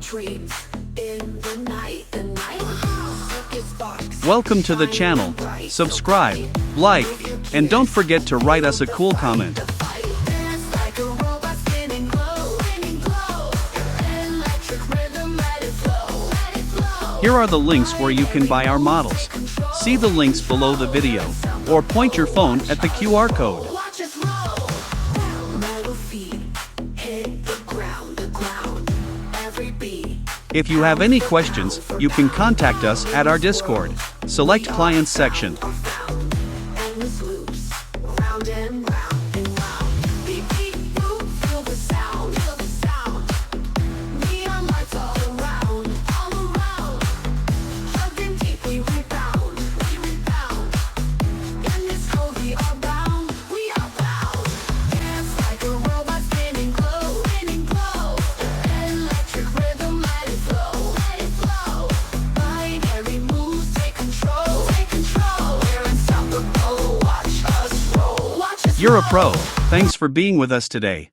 dreams in the night. Circus box. Welcome to the channel. Subscribe, like, and don't forget to write us a cool comment. Dance like a robot spinning glow. Electric rhythm, let it flow. Here are the links where you can buy our models. See the links below the video, or point your phone at the QR code. Watch us roll. Metal feet hit the ground. Every beat. If you have any questions, you can contact us at our Discord. Select Clients section. Endless loops, round and round and round. Beat, beat, boop, feel the sound. Neon lights all around. Hugging deep, we rebound. In this code we are bound. Dance like a robot spinning glow. Electric rhythm, let it flow. Binary moves, take control. We're unstoppable, watch us roll. You're a pro. Thanks for being with us today.